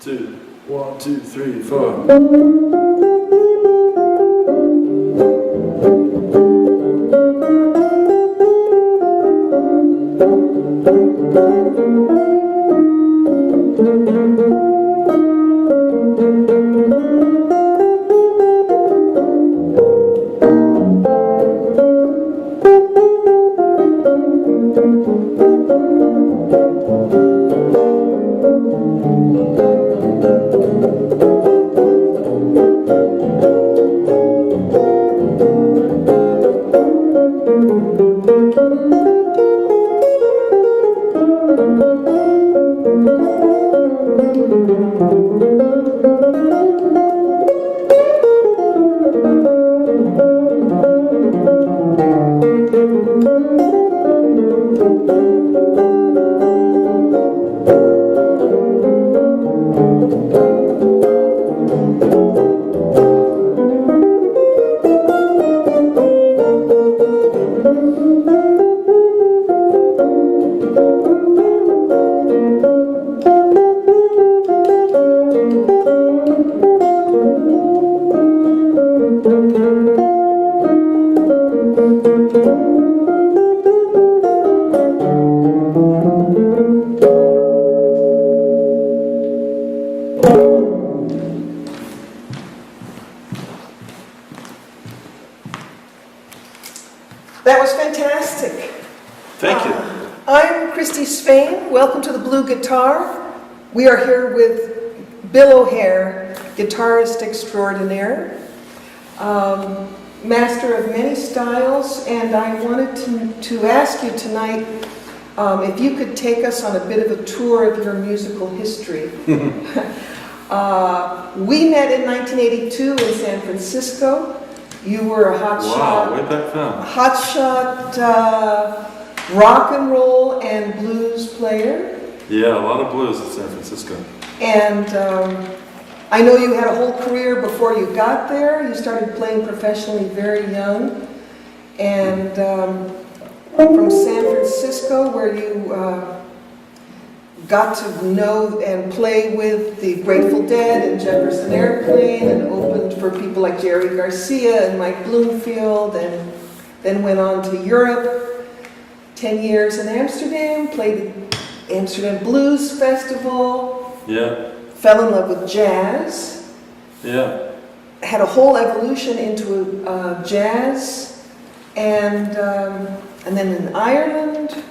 2, 1, 2, 3, 4. That was fantastic. Thank you. I'm Christy Spain. Welcome to the Blue Guitar. We are here with Bill O'Hare, guitarist extraordinaire, master of many styles, and I wanted to ask you tonight if you could take us on a bit of a tour of your musical history. We met in 1982 in San Francisco. You were a hotshot, way back then. Hotshot rock and roll and blues player. Yeah, a lot of blues in San Francisco. And I know you had a whole career before you got there. You started playing professionally very young. And from San Francisco, where you got to know and play with the Grateful Dead and Jefferson Airplane, and opened for people like Jerry Garcia and Mike Bloomfield, and then went on to Europe, 10 years in Amsterdam, played the Amsterdam Blues Festival, Yeah, fell in love with jazz, yeah. had a whole evolution into jazz, and then in Ireland,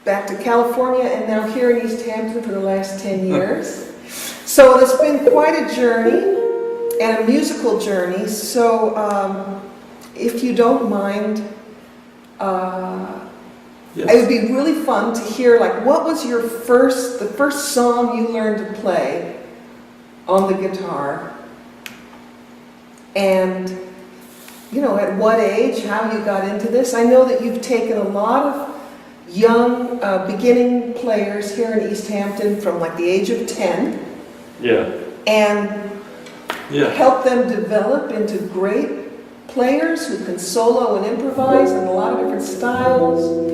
back to California, and now here in East Hampton for the last 10 years. So it's been quite a journey, and a musical journey. So if you don't mind, Yes. it would be really fun to hear, like, what was the first song you learned to play on the guitar? And, you know, at what age, how you got into this? I know that you've taken a lot of young beginning players here in East Hampton from like the age of 10 Yeah, and yeah. help them develop into great players who can solo and improvise in a lot of different styles.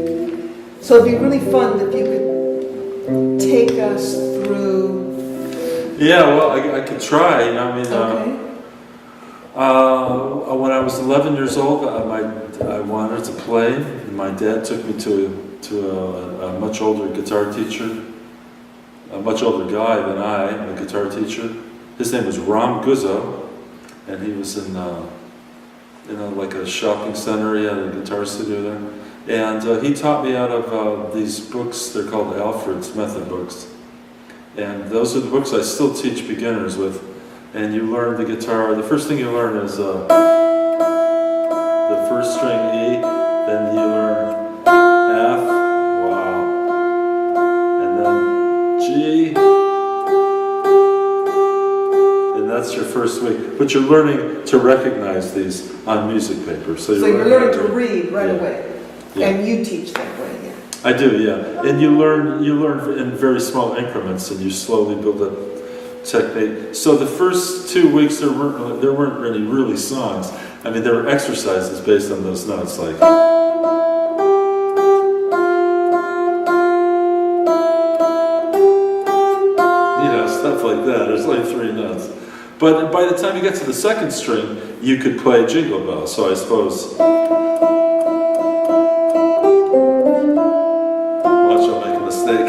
So it'd be really fun if you could take us through. Yeah, well, I could try. I mean, Okay. when I was 11 years old, I wanted to play. And my dad took me to a much older guitar teacher, a much older guy than I, a guitar teacher. His name was Ram Guzzo, and he was in like a shopping center. He had a guitar studio there, and he taught me out of these books. They're called Alfred's Method books, and those are the books I still teach beginners with. And you learn the guitar. The first thing you learn is the first string E, then you learn F, wow, and then G, and that's your first week. But you're learning to recognize these on music paper. So you're learning to read right away, Yeah. and you teach that way. Yeah. I do, yeah. And you learn in very small increments, and you slowly build up technique. So the first 2 weeks there weren't any really songs. I mean, there were exercises based on those notes, like. You know, like that. There's like 3 notes. But by the time you get to the second string, you could play Jingle Bell. So I suppose. Watch, I'll make a mistake.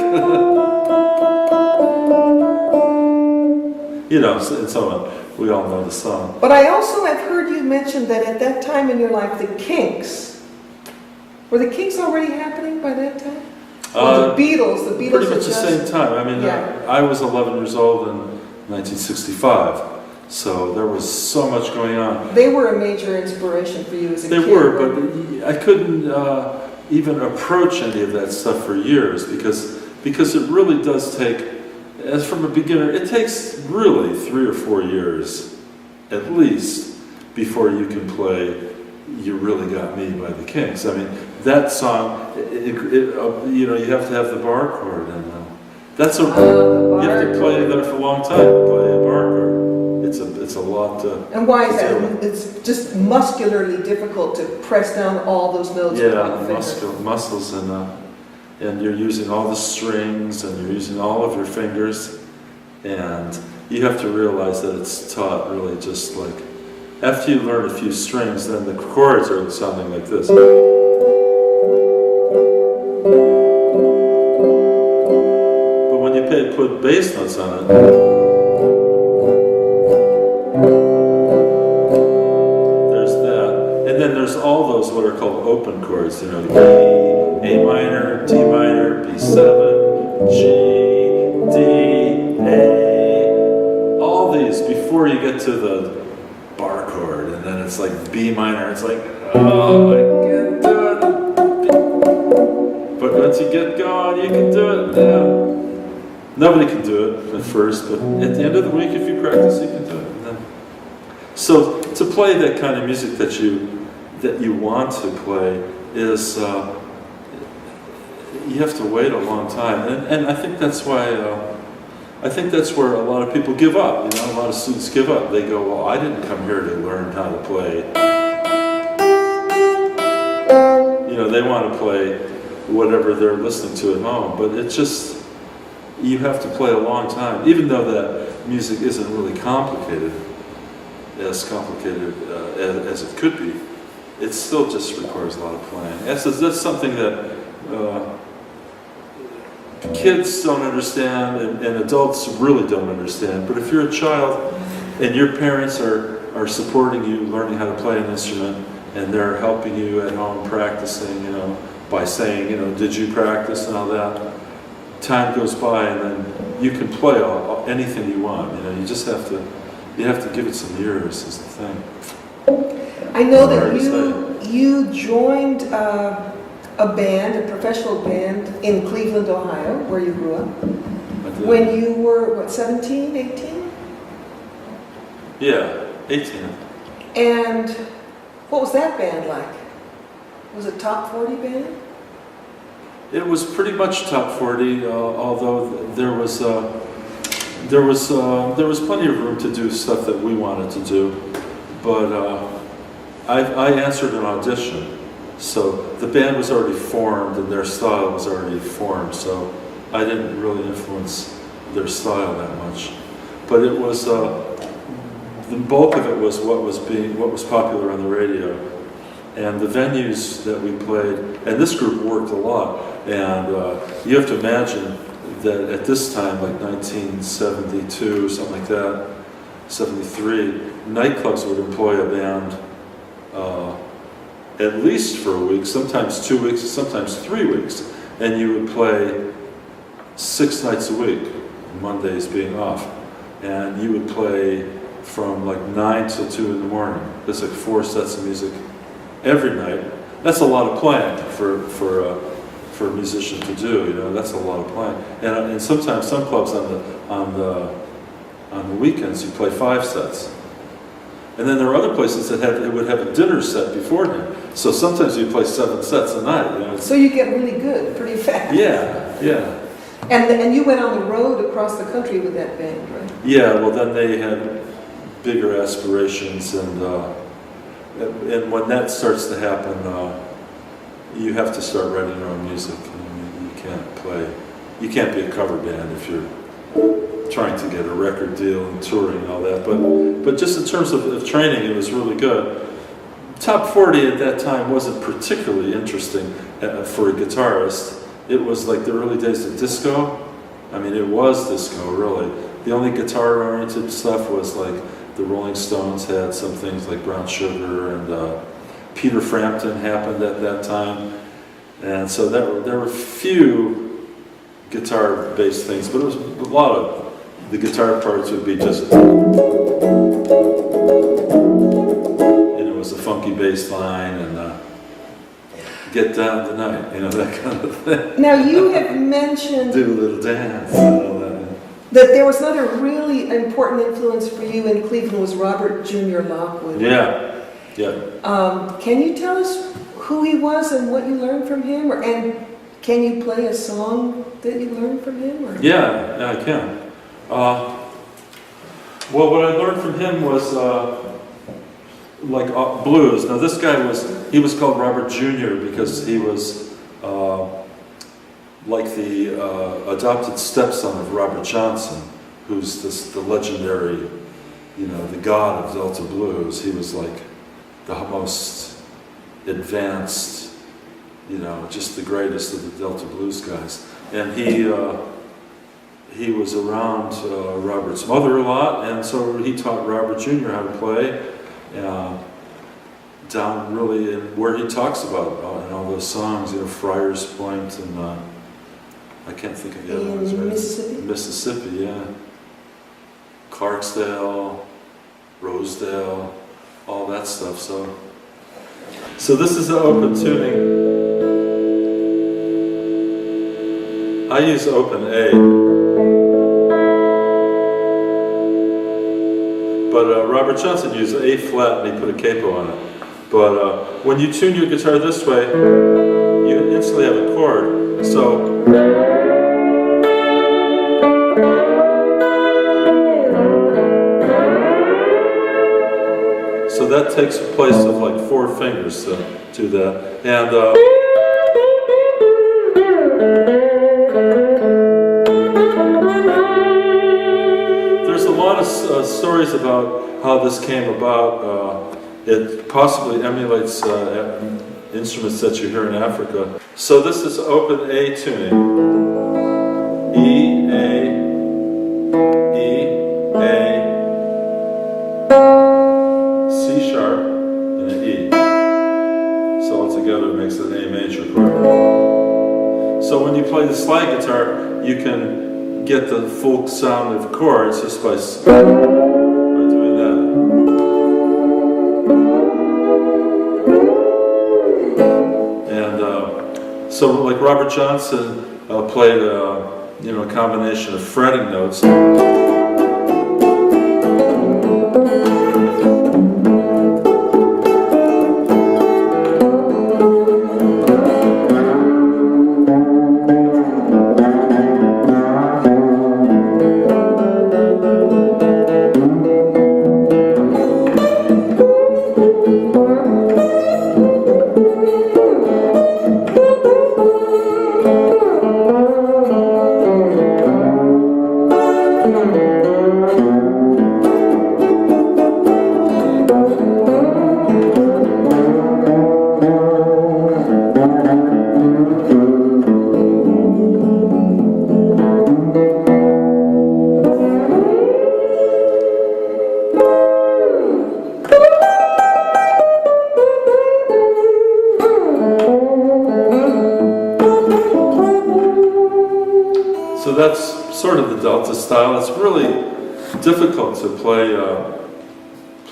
You know, and so on. We all know the song. But I also have heard you mention that at that time in your life, the Kinks, were the Kinks already happening by that time? Or the Beatles Pretty much the same time. I mean, yeah. I was 11 years old in 1965, so there was so much going on. They were a major inspiration for you as a kid. They were, but I couldn't even approach any of that stuff for years because it really does take, as from a beginner, it takes really 3 or 4 years at least before you can play "You Really Got Me" by the Kinks. I mean, that song, you know, you have to have the bar chord, and that's you have to play that for a long time to play a bar chord. It's a lot. And why is that? It's just muscularly difficult to press down all those notes. Yeah, muscles, and you're using all the strings, and you're using all of your fingers, and you have to realize that it's taught really just like, after you learn a few strings, then the chords are sounding like this. But when you put bass notes on it, there's that. And then there's all those what are called open chords, you know, E, A minor, D minor, B7, G, D, A, all these before you get to the bar chord, and then it's like B minor, it's like, oh, I can't do it. But once you get going, you can do it. Yeah. Nobody can do it at first, but at the end of the week, if you practice, you can do it. And then, so to play that kind of music that you want to play is you have to wait a long time, and I think that's why. I think that's where a lot of people give up. You know, a lot of students give up. They go, "Well, I didn't come here to learn how to play." You know, they want to play whatever they're listening to at home, but it's just, you have to play a long time, even though that music isn't really complicated as it could be. It still just requires a lot of playing. That's something that kids don't understand, and adults really don't understand. But if you're a child and your parents are supporting you learning how to play an instrument, and they're helping you at home practicing, you know, by saying, you know, "Did you practice?" and all that, time goes by, and then you can play anything you want. You know, you just have to give it some years, is the thing. I know that you joined a band, a professional band in Cleveland, Ohio, where you grew up, when you were, what, 17, 18? Yeah, 18. And what was that band like? Was it top 40 band? It was pretty much top 40, although there was plenty of room to do stuff that we wanted to do. But I answered an audition. So the band was already formed and their style was already formed, so I didn't really influence their style that much. But it was, the bulk of it was what was popular on the radio. And the venues that we played, and this group worked a lot, and you have to imagine that at this time, like 1972, something like that, 73, nightclubs would employ a band at least for a week, sometimes 2 weeks, sometimes 3 weeks, and you would play 6 nights a week, Mondays being off, and you would play from like 9 till 2 in the morning. There's like 4 sets of music every night. That's a lot of playing for a musician to do. You know, that's a lot of playing. And sometimes some clubs on the weekends you play 5 sets. And then there are other places that would have a dinner set beforehand. So sometimes you play 7 sets a night. You know, so you get really good pretty fast. Yeah. And you went on the road across the country with that band, right? Yeah. Well, then they had bigger aspirations, and when that starts to happen, you have to start writing your own music. You can't be a cover band if you're trying to get a record deal and touring and all that. But just in terms of training, it was really good. Top 40 at that time wasn't particularly interesting for a guitarist. It was like the early days of disco. I mean, it was disco, really. The only guitar-oriented stuff was like the Rolling Stones had some things like Brown Sugar, and Peter Frampton happened at that time. And so there were few guitar-based things, but it was a lot of the guitar parts would be just, and it was a funky bass line and get down tonight, that kind of thing. Now you have mentioned Do a little dance and all that. that there was another really important influence for you in Cleveland was Robert Jr. Lockwood. Yeah. Can you tell us who he was and what you learned from him, and can you play a song that you learned from him? Or? Yeah, I can. Well, what I learned from him was blues. Now this guy he was called Robert Jr. because he was like the adopted stepson of Robert Johnson, who's the legendary, the god of Delta blues. He was like the most advanced, just the greatest of the Delta blues guys. And he was around Robert's mother a lot, and so he taught Robert Jr. how to play, down really in where he talks about in all those songs, Friars Point, and I can't think of the other ones. Right? Mississippi? Mississippi, yeah. Clarksdale, Rosedale, all that stuff. So this is an open tuning. I use open A. But Robert Johnson used A flat and he put a capo on it. But when you tune your guitar this way, you instantly have a chord. So that takes place of like 4 fingers to do that. And there's a lot of stories about how this came about. It possibly emulates instruments that you hear in Africa. So this is open A tuning. E, A, E, A, C sharp, and an E. So altogether it makes an A major chord. So when you play the slide guitar, you can get the full sound of chords just by doing that. And so like Robert Johnson played a combination of fretting notes. So that's sort of the Delta style. It's really difficult to play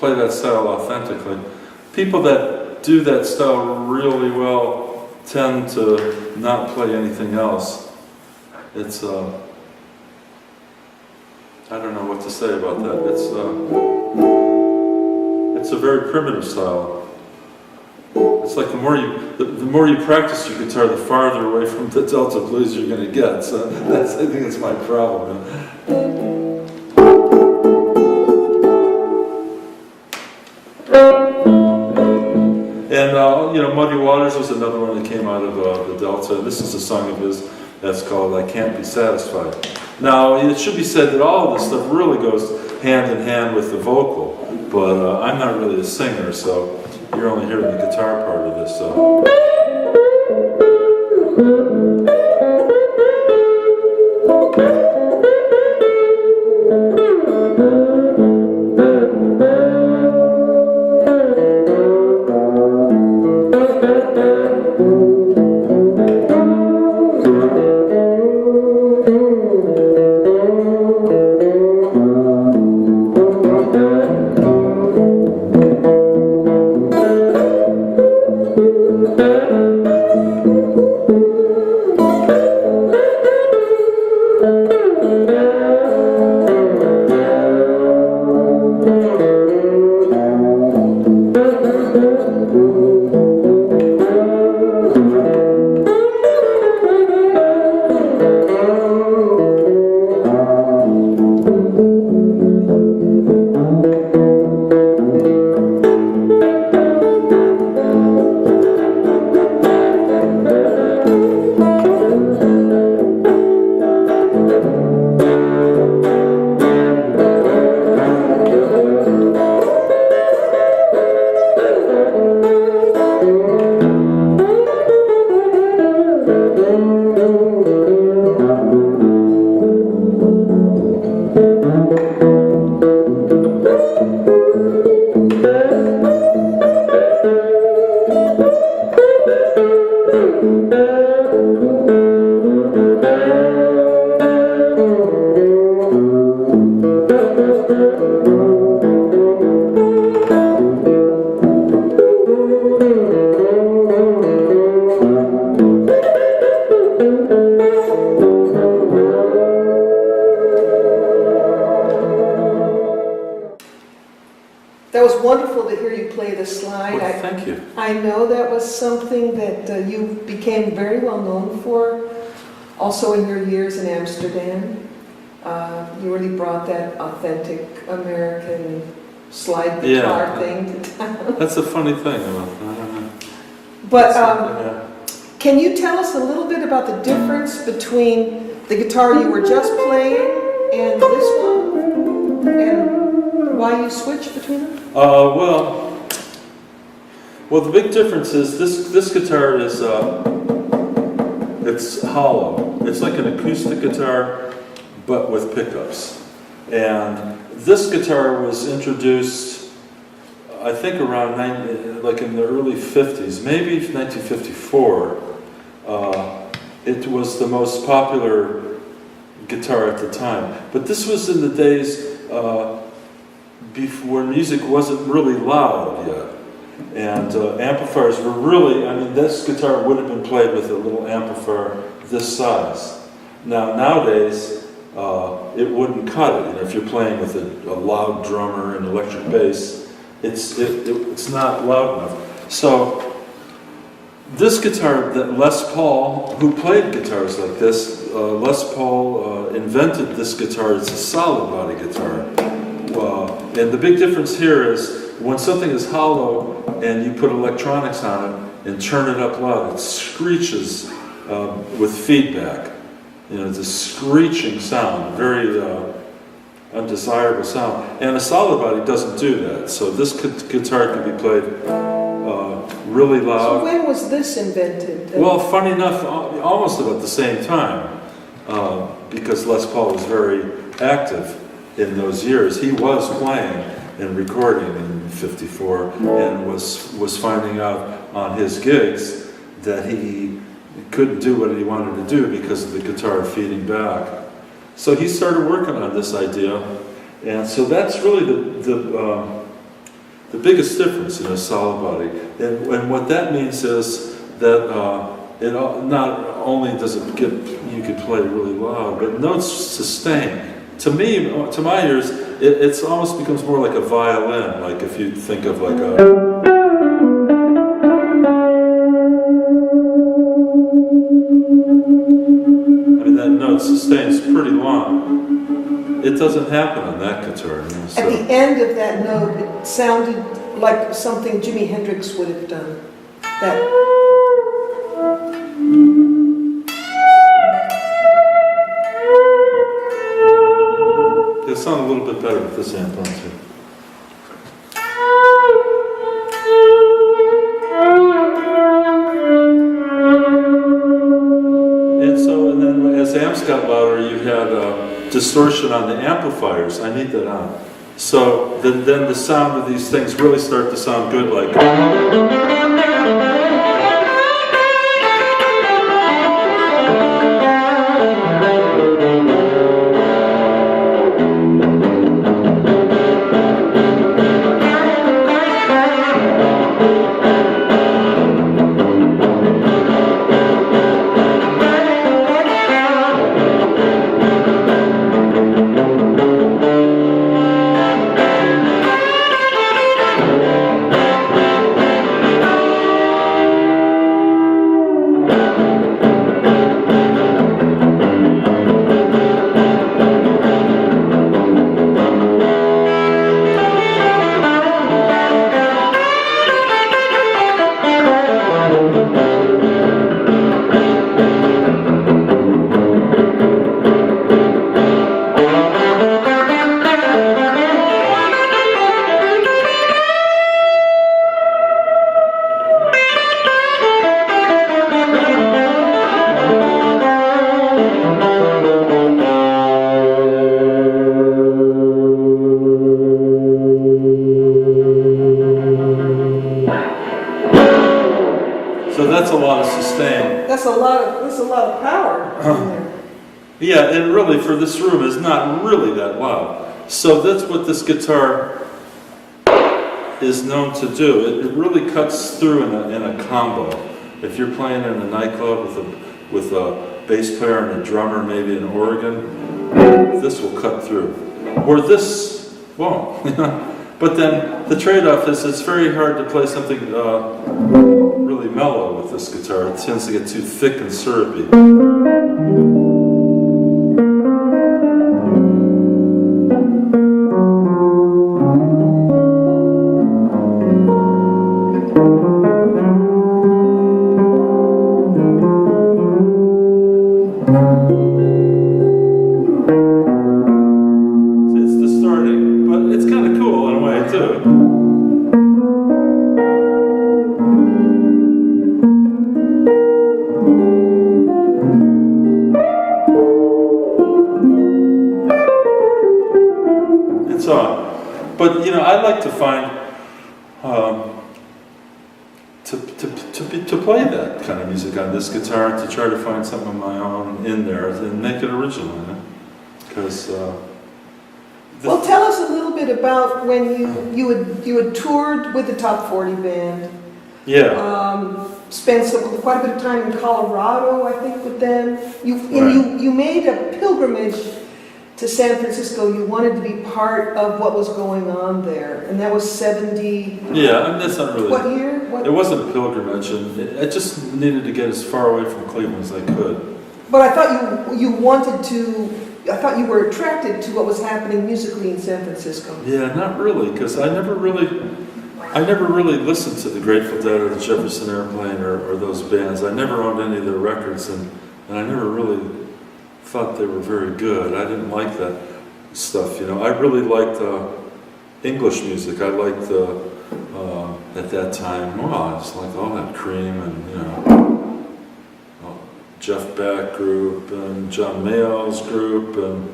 that style authentically. People that do that style really well tend to not play anything else. It's I don't know what to say about that. It's a very primitive style. It's like the more you practice your guitar, the farther away from the Delta blues you're going to get. So I think that's my problem. And Muddy Waters was another one that came out of the Delta. This is a song of his that's called "I Can't Be Satisfied." Now, it should be said that all of this stuff really goes hand in hand with the vocal, but I'm not really a singer, so you're only hearing the guitar part of this. So. That was wonderful to hear you play the slide. Well, thank you. I know that was something that you became very well known for, also in your years in Amsterdam. You really brought that authentic American slide guitar thing to town. That's a funny thing. But can you tell us a little bit about the difference between the guitar you were just playing and this one, and why you switched between them? Well, the big difference is this guitar is it's hollow. It's like an acoustic guitar, but with pickups. And this guitar was introduced, I think, around like in the early 50s, maybe 1954. It was the most popular guitar at the time. But this was in the days before music wasn't really loud yet. And amplifiers were really, I mean, this guitar would have been played with a little amplifier this size. Now, nowadays, it wouldn't cut it. You know, if you're playing with a loud drummer and electric bass, it's not loud enough. So, this guitar that Les Paul, who played guitars like this, Les Paul invented this guitar. It's a solid body guitar. And the big difference here is when something is hollow and you put electronics on it and turn it up loud, it screeches with feedback. You know, it's a screeching sound, very undesirable sound. And a solid body doesn't do that. So this guitar can be played really loud. So when was this invented? Well, funny enough, almost about the same time, because Les Paul was very active in those years. He was playing and recording in '54 and was finding out on his gigs that he couldn't do what he wanted to do because of the guitar feeding back. So he started working on this idea, and so that's really the biggest difference in a solid body. And what that means is that it not only does it get, you can play really loud, but notes sustain. To me, to my ears, it's almost becomes more like a violin. Like if you think of like a. I mean, that note sustains pretty long. It doesn't happen on that guitar. You know, so. At the end of that note, it sounded like something Jimi Hendrix would have done. That. It'll sound a little bit better with this amp on too. And then as the amps got louder, you had distortion on the amplifiers. I need that on. So then the sound of these things really start to sound good, like. So that's a lot of sustain. That's a lot of power in there. Yeah, and really for this room is not really that loud. So that's what this guitar is known to do. It really cuts through in a combo. If you're playing in a nightclub with a bass player and a drummer, maybe an organ, this will cut through. Or this won't. But then the trade-off is it's very hard to play something really mellow with this guitar. It tends to get too thick and syrupy. It's distorting, but it's kind of cool in a way too. But you know, I like to find to play that kind of music on this guitar, to try to find something of my own in there and make it original, you know? Because well, tell us a little bit about when you had toured with the Top 40 band. Yeah. Spent quite a bit of time in Colorado, I think, with them. You made a pilgrimage to San Francisco. You wanted to be part of what was going on there, and that was 70. Yeah, I mean, that's not really. What year? It wasn't a pilgrimage, and I just needed to get as far away from Cleveland as I could. But I thought you wanted to. I thought you were attracted to what was happening musically in San Francisco. Yeah, not really, because I never really listened to the Grateful Dead or the Jefferson Airplane or those bands. I never owned any of their records, and I never really thought they were very good. I didn't like that stuff, you know. I really liked English music. I liked at that time, I just liked all that Cream and, you know, Jeff Beck group and John Mayall's group and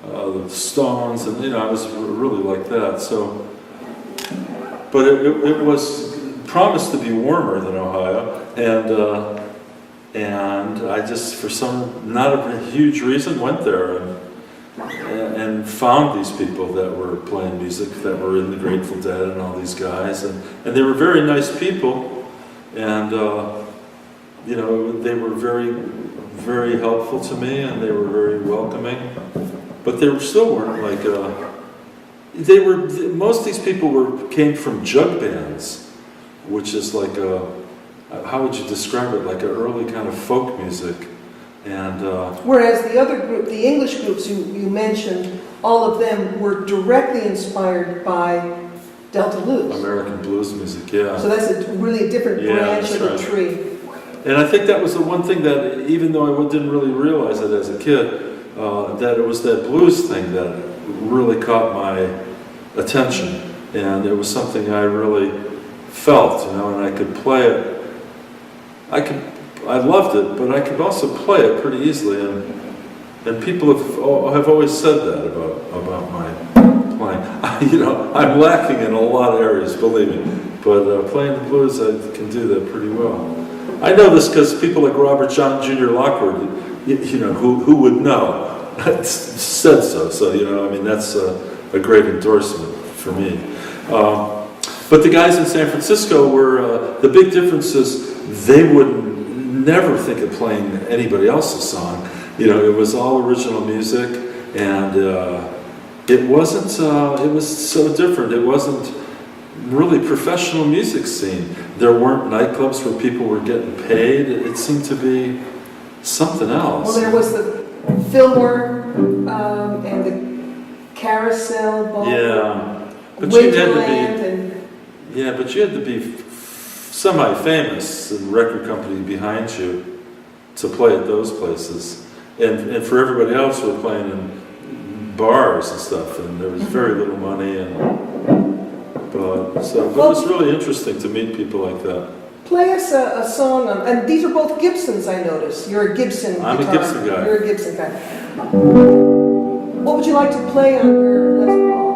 the Stones, and, you know, I was really like that. So, but it was promised to be warmer than Ohio, and I just, for some not a huge reason, went there and found these people that were playing music, that were in the Grateful Dead and all these guys, and they were very nice people, and you know, they were very, very helpful to me, and they were very welcoming, but they still weren't like most of these people came from jug bands, which is like how would you describe it? Like an early kind of folk music, and whereas the other group, the English groups you mentioned, all of them were directly inspired by Delta blues, American blues music. Yeah. So that's really a different branch of the tree. And I think that was the one thing that, even though I didn't really realize it as a kid, that it was that blues thing that really caught my attention, and it was something I really felt, and I could play it. I loved it, but I could also play it pretty easily, and people have always said that about my playing. I'm lacking in a lot of areas, believe me, but playing the blues, I can do that pretty well. I know this because people like Robert John Jr. Lockwood, who would know, said so. So, that's a great endorsement for me. But the guys in San Francisco were, the big difference is they would never think of playing anybody else's song. It was all original music, and it wasn't, it was so different. It wasn't really professional music scene. There weren't nightclubs where people were getting paid. It seemed to be something else. Well, there was the Fillmore and the Carousel Ball. Yeah, but you had to be semi-famous and record company behind you to play at those places, and for everybody else, we're playing in bars and stuff, and there was very little money, but it was really interesting to meet people like that. Play us a song, and these are both Gibsons, I notice. You're a Gibson guitar. I'm a Gibson guy. You're a Gibson guy. What would you like to play on your Les Paul?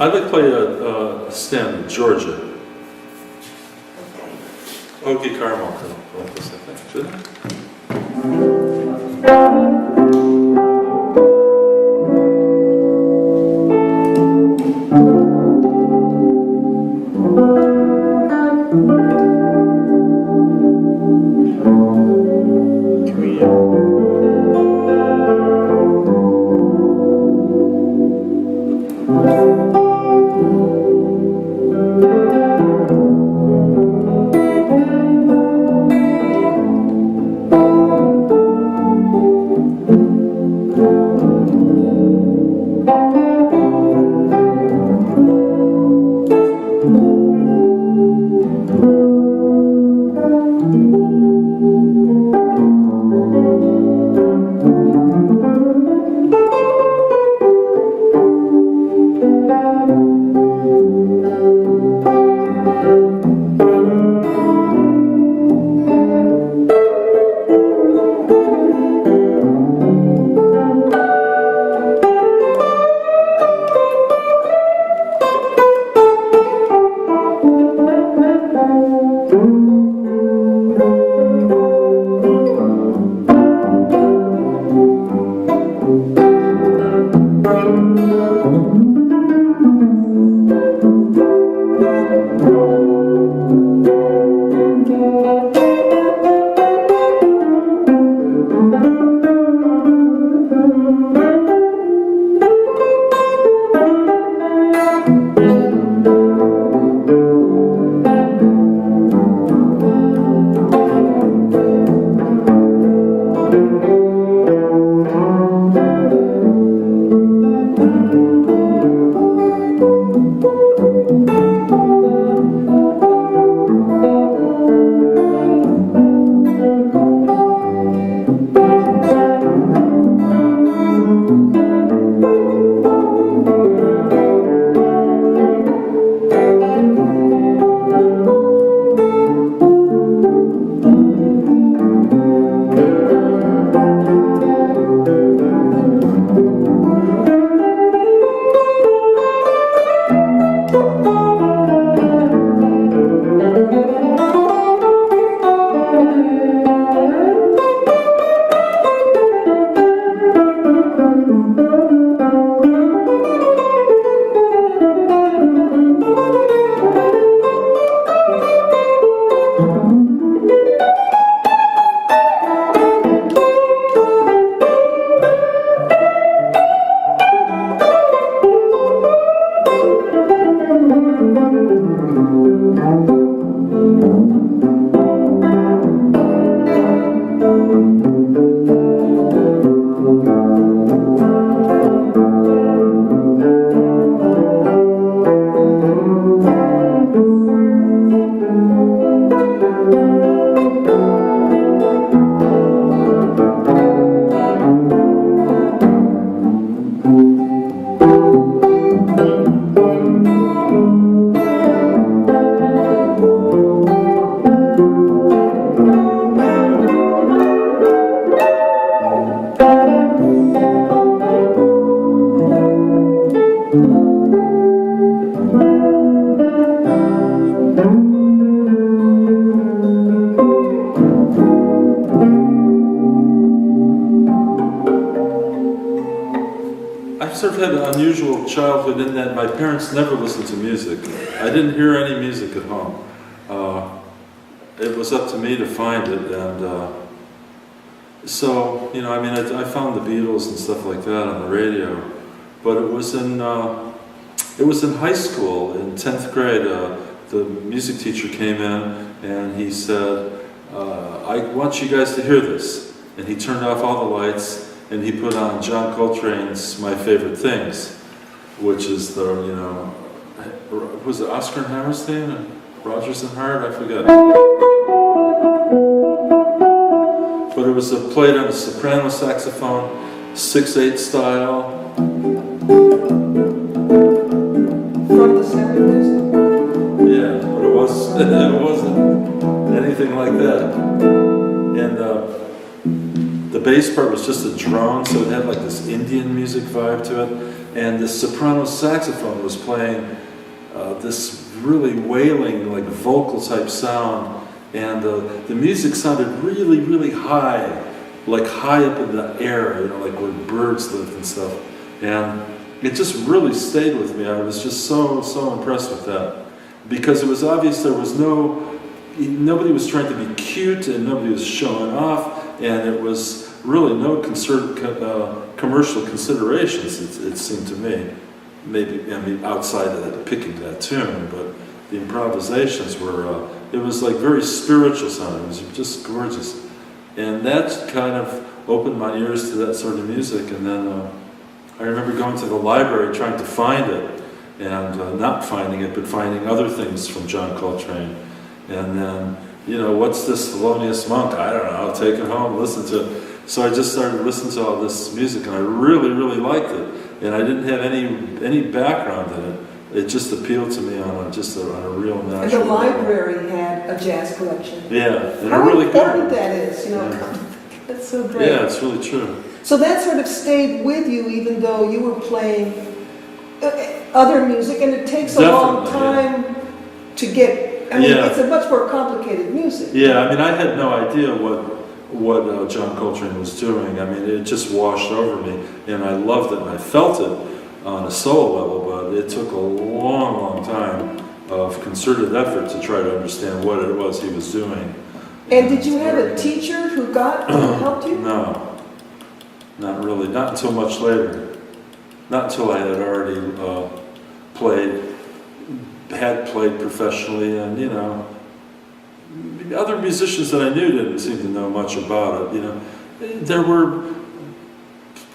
I'd like to play a standard, Georgia. Okie Carmel. Like this, I think. Should I? I've sort of had an unusual childhood in that my parents never listened to music. I didn't hear any music at home. It was up to me to find it, and so, you know, I mean, I found the Beatles and stuff like that on the radio, but it was in high school, in 10th grade, the music teacher came in and he said, I want you guys to hear this. And he turned off all the lights and he put on John Coltrane's My Favorite Things, which is the, you know, was it Oscar and Hammerstein and Rodgers and Hart? I forget. But it was played on a soprano saxophone, 6/8 style. From the sound of music? Yeah, but it wasn't anything like that. And the bass part was just a drone, so it had like this Indian music vibe to it. And the soprano saxophone was playing this really wailing, like vocal type sound. And the music sounded really, really high, like high up in the air, you know, like where birds lived and stuff. And it just really stayed with me. I was just so impressed with that. Because it was obvious there was nobody was trying to be cute and nobody was showing off, and it was really no commercial considerations, it seemed to me. Maybe, I mean, outside of that, picking that tune, but the improvisations were, it was like very spiritual sounding. It was just gorgeous. And that kind of opened my ears to that sort of music. And then I remember going to the library trying to find it, and not finding it, but finding other things from John Coltrane. And then, you know, what's this Thelonious Monk? I don't know, I'll take it home, listen to it. So I just started listening to all this music, and I really, really liked it. And I didn't have any background in it. It just appealed to me on a real natural And the level. library had a jazz collection. Yeah, and How a really important good. that is, you know, Yeah. that's so great. Yeah, it's really true. So that sort of stayed with you even though you were playing other music, and it takes a long Definitely, time to get, I mean, Yeah. it's a much more complicated music. Yeah, I mean, I had no idea what John Coltrane was doing. I mean, it just washed over me, and I loved it, and I felt it on a soul level, but it took a long time of concerted effort to try to understand what it was he was doing. And did you have a teacher who helped you? No, not really, not until much later. Not until I had already had played professionally, and, you know, other musicians that I knew didn't seem to know much about it, you know. There were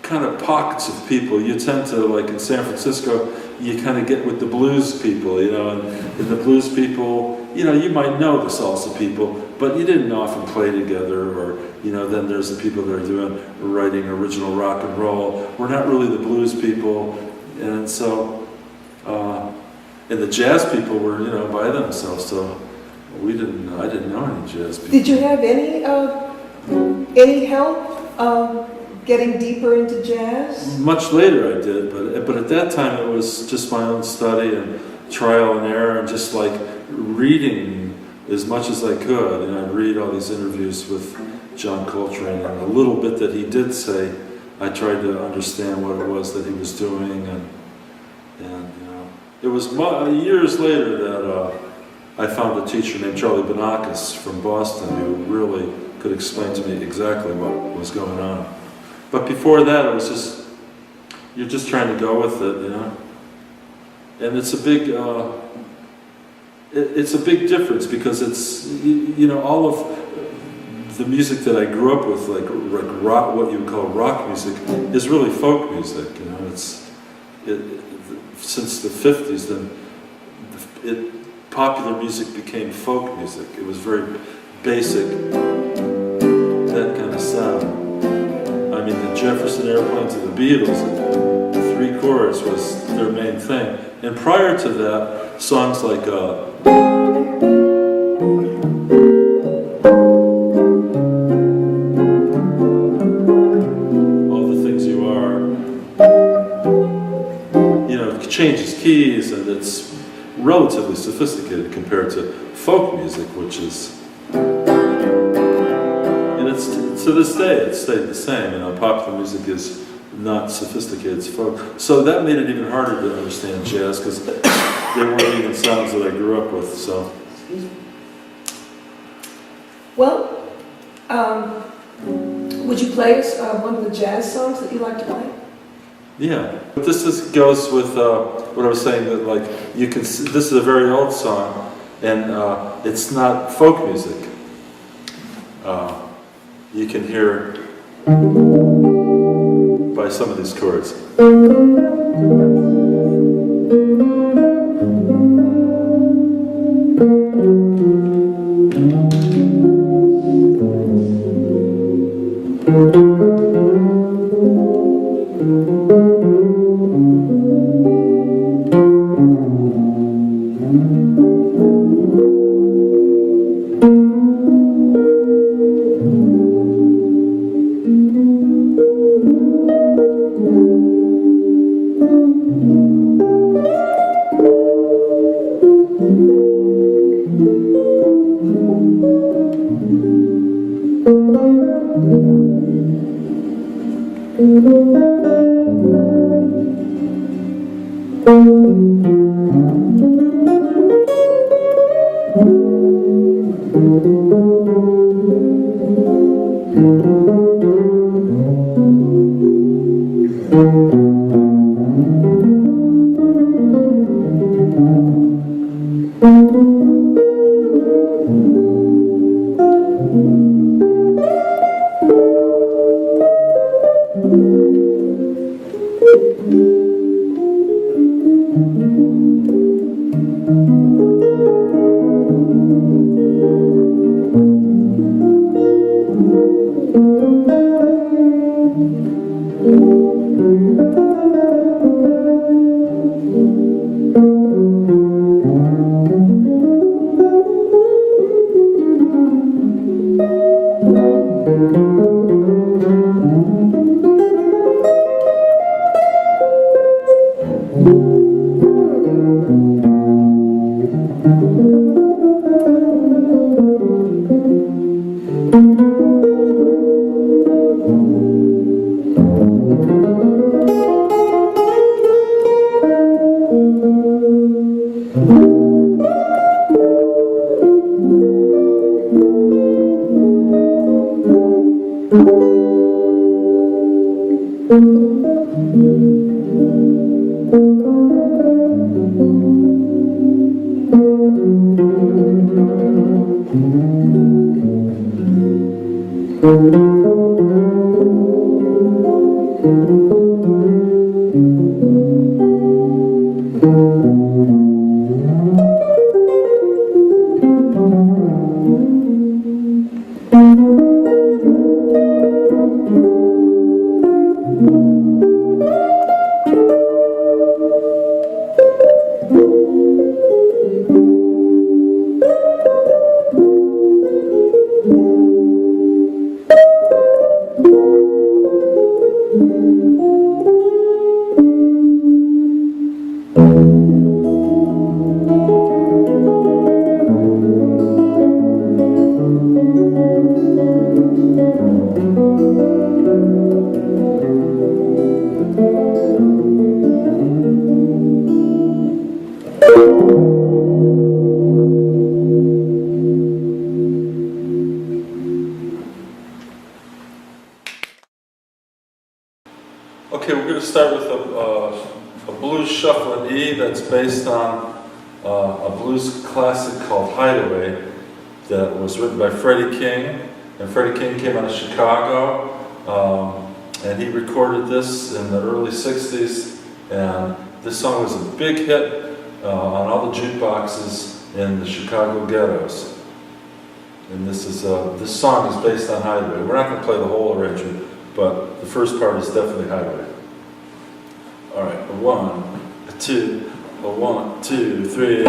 kind of pockets of people. You tend to, like in San Francisco, you kind of get with the blues people, you know, and the blues people, you know, you might know the salsa people, but you didn't often play together, or, you know, then there's the people that are writing original rock and roll. We're not really the blues people, and so, and the jazz people were, you know, by themselves, so I didn't know any jazz people. Did you have any help getting deeper into jazz? Much later I did, but at that time it was just my own study and trial and error, and just like reading as much as I could. And I'd read all these interviews with John Coltrane, and a little bit that he did say, I tried to understand what it was that he was doing, and you know, it was years later that I found a teacher named Charlie Banakis from Boston who really could explain to me exactly what was going on. But before that, it was just, you're just trying to go with it, you know. And it's a big difference, because it's, you know, all of the music that I grew up with, like rock, what you would call rock music, is really folk music, you know. Since the 50s, then popular music became folk music. It was very basic, that kind of sound. I mean, the Jefferson Airplane to the Beatles, the 3 chords was their main thing. And prior to that, songs like All the Things You Are, you know, it changes keys, and it's relatively sophisticated compared to folk music, which is, and it's, to this day, it's stayed the same. You know, popular music is not sophisticated, it's folk. So that made it even harder to understand jazz, because they weren't even sounds that I grew up with, so. Well, would you play us one of the jazz songs that you like to play? Yeah, but goes with what I was saying, that like, you can, this is a very old song, and it's not folk music. You can hear by some of these chords. Okay, we're going to start with a blues shuffle in E that's based on a blues classic called Hideaway that was written by Freddie King. And Freddie King came out of Chicago, and he recorded this in the early 60s. And this song was a big hit on all the jukeboxes in the Chicago ghettos. And this song is based on Hideaway. We're not going to play the whole arrangement, but the first part is definitely Hideaway. All right, a one, a two, a one, two, three.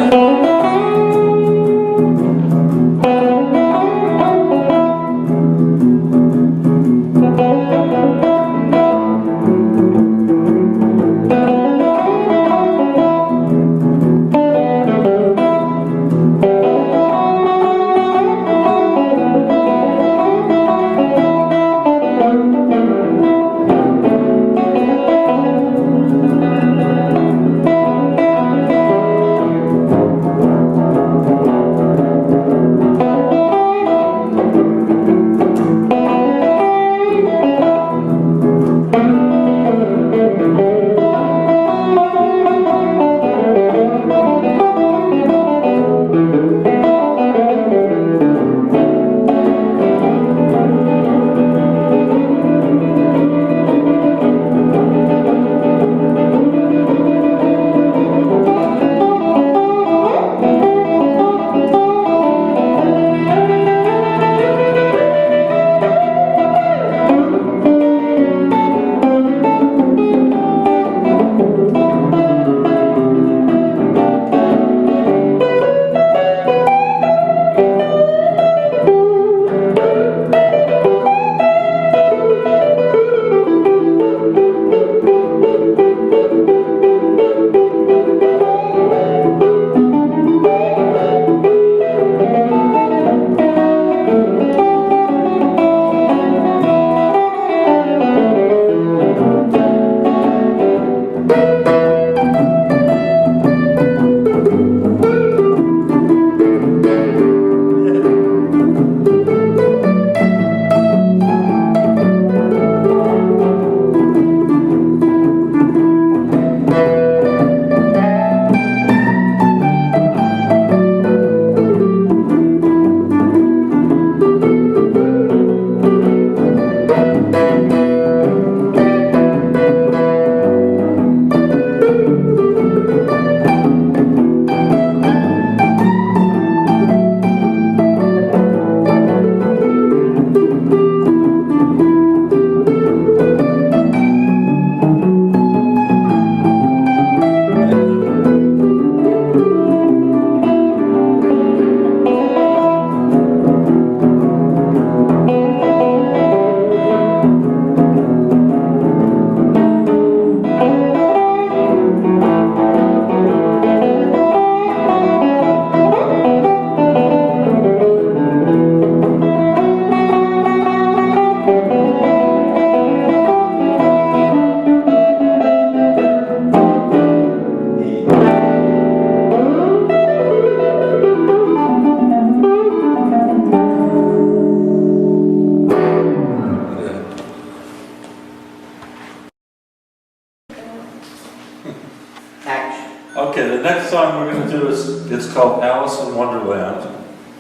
Okay, the next song we're going to do is, it's called Alice in Wonderland,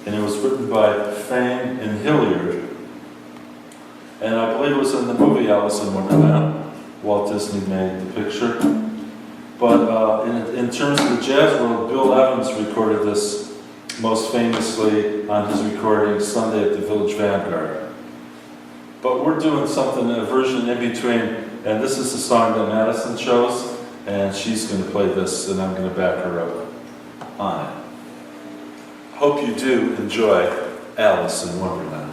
and it was written by Fane and Hilliard. And I believe it was in the movie Alice in Wonderland. Walt Disney made the picture. But in terms of the jazz world, Bill Evans recorded this most famously on his recording Sunday at the Village Vanguard. But we're doing something, a version in between, and this is the song that Madysen chose. And she's going to play this, and I'm going to back her up on it. Hope you do enjoy Alice in Wonderland.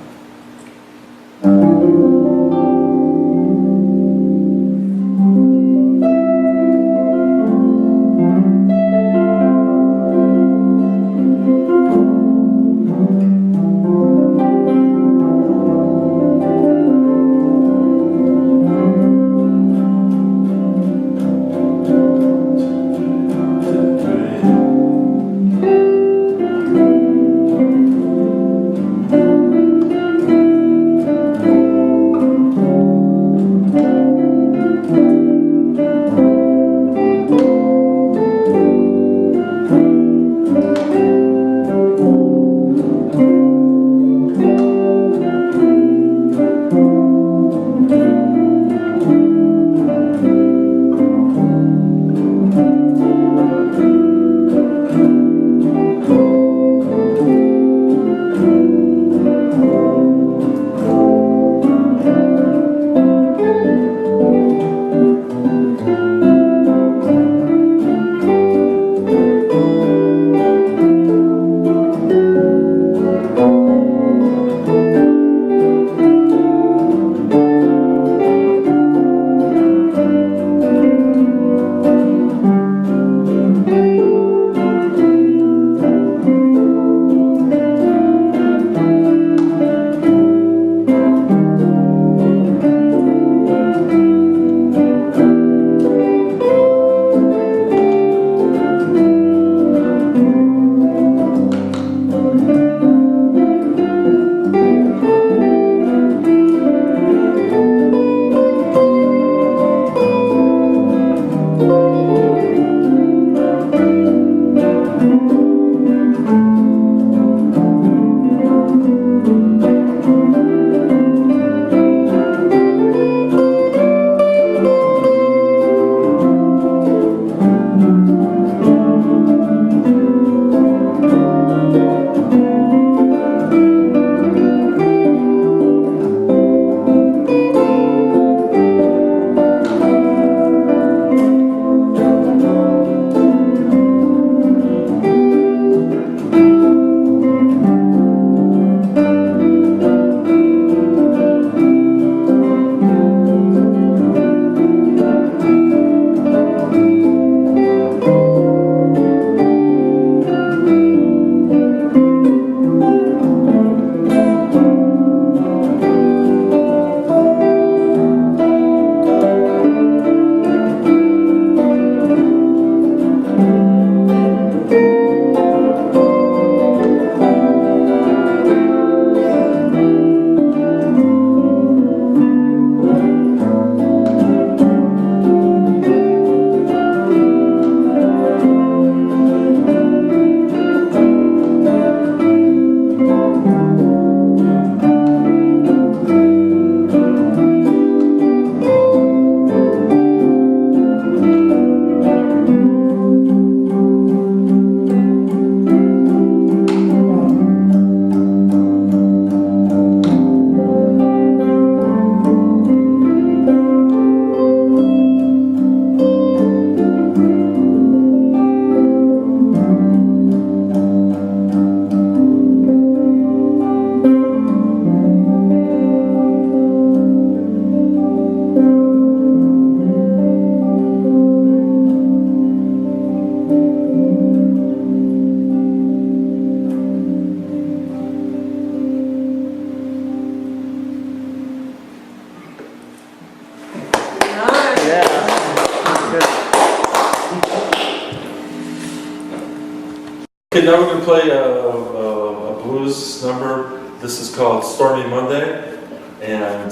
Okay, now we're going to play a blues number. This is called Stormy Monday, and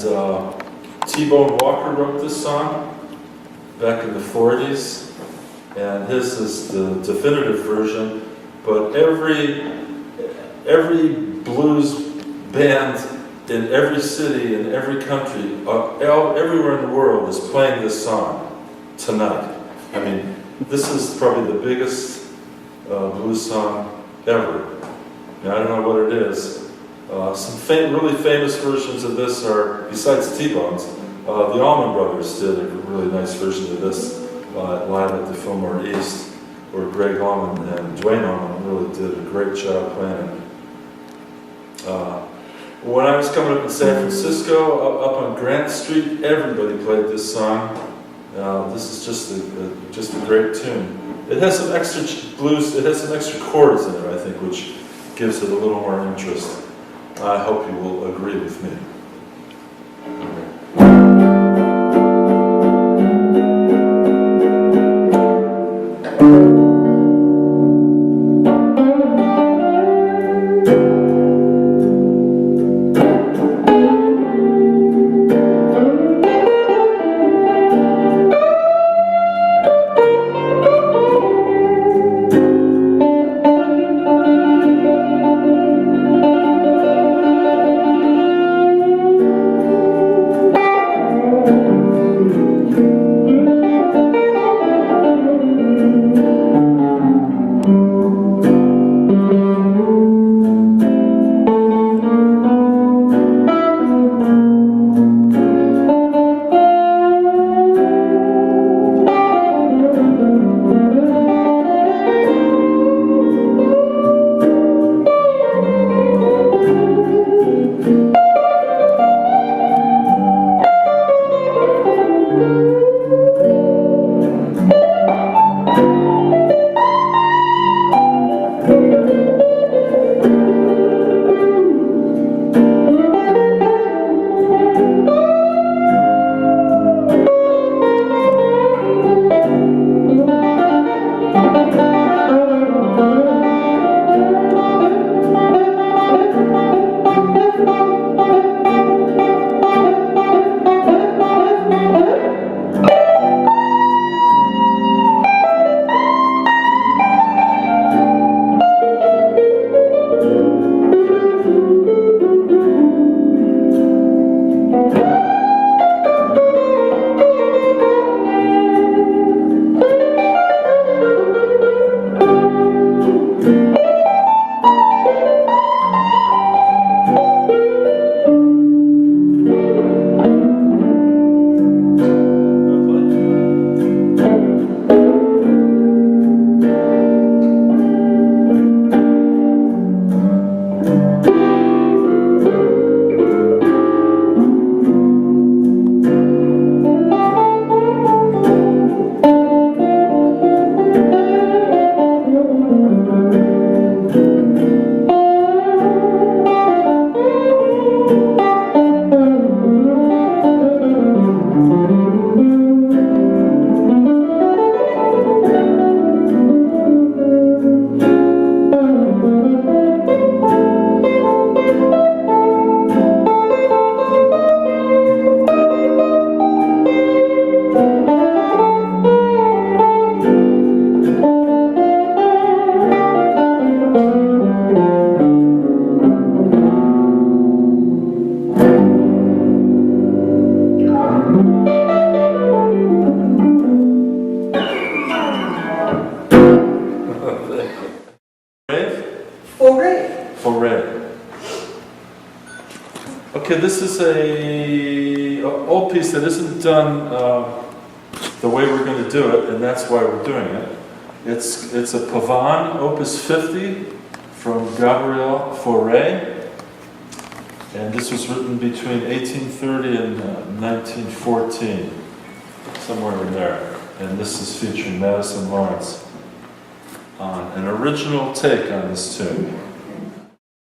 T-Bone Walker wrote this song back in the 40s, and his is the definitive version, but every blues band in every city, in every country, everywhere in the world is playing this song tonight. I mean, this is probably the biggest blues song ever. Now, I don't know what it is. Some really famous versions of this are, besides T-Bones, the Allman Brothers did a really nice version of this live at the Fillmore East, where Greg Allman and Dwayne Allman really did a great job playing it. When I was coming up in San Francisco, up on Grant Street, everybody played this song. This is just a great tune. It has some extra blues, it has some extra chords in it, I think, which gives it a little more interest. I hope you will agree with me. Okay, this is a old piece that isn't done the way we're going to do it, and that's why we're doing it. It's a Pavane, Opus 50, from Gabriel Fauré, and this was written between 1830 and 1914, somewhere in there. And this is featuring Madysen Lawrence on an original take on this tune.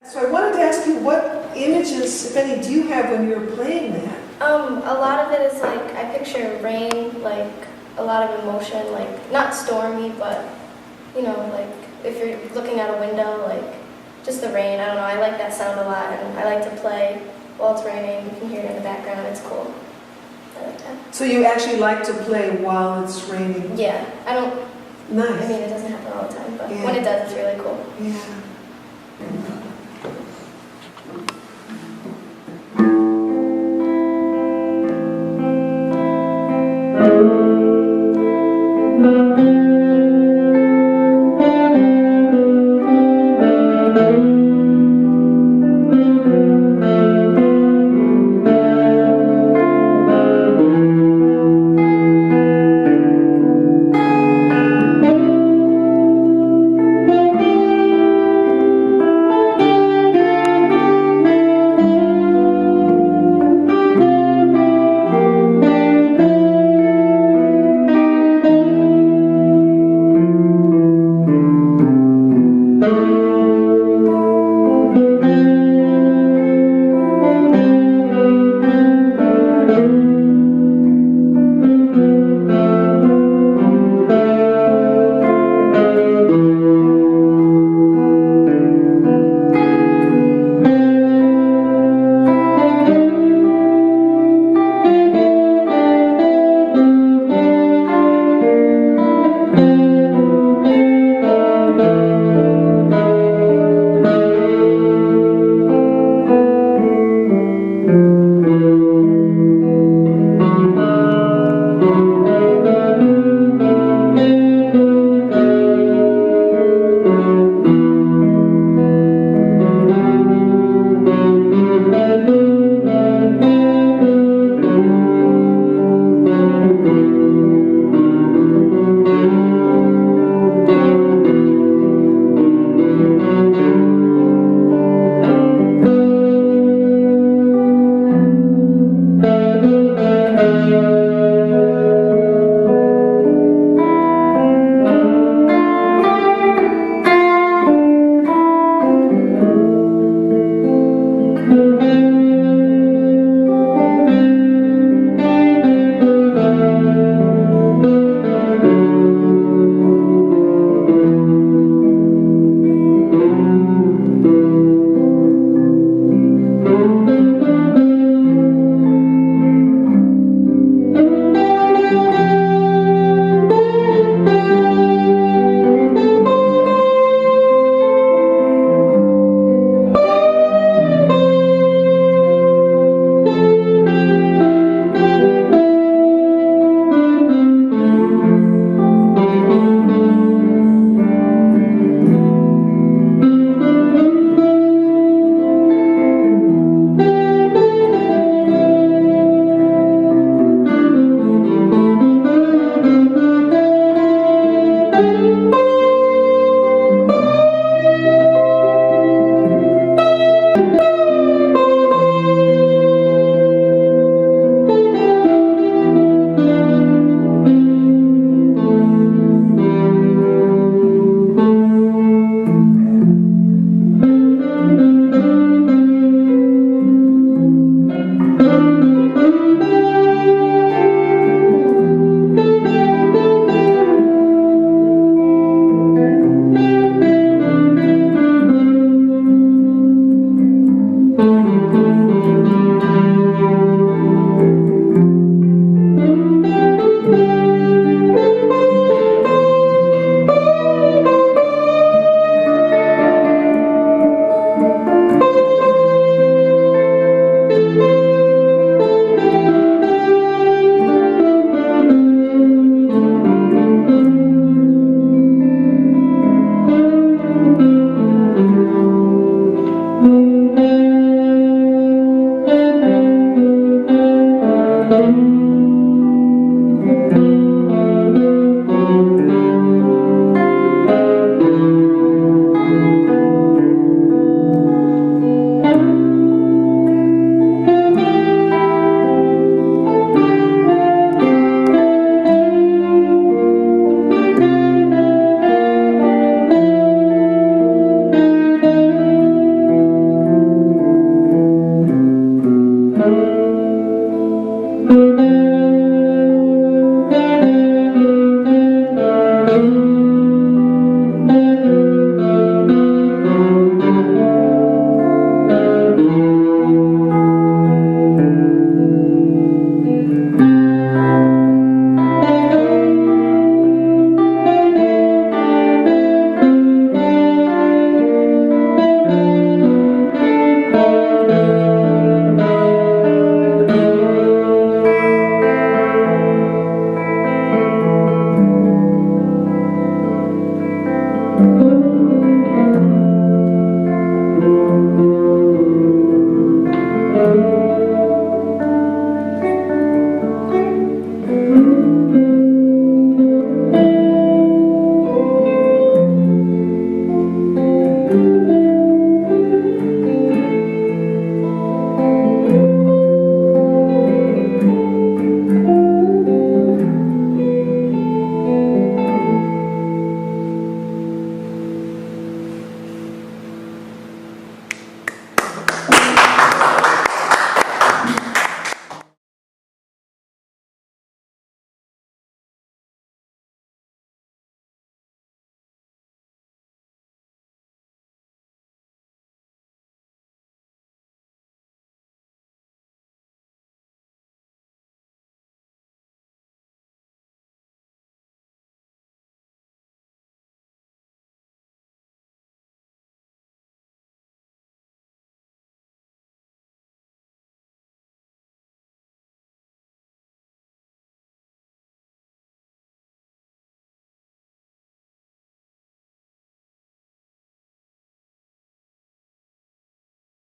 So I wanted to ask you, what images, if any, do you have when you're playing that? A lot of it is like, I picture rain, like a lot of emotion, like not stormy, but you know, like if you're looking out a window, like just the rain. I don't know, I like that sound a lot, and I like to play while it's raining. You can hear it in the background, it's cool. I like that. So you actually like to play while it's raining? Yeah, I don't I mean, Nice. it doesn't happen all the time, but Yeah. when it does, it's really cool. Yeah.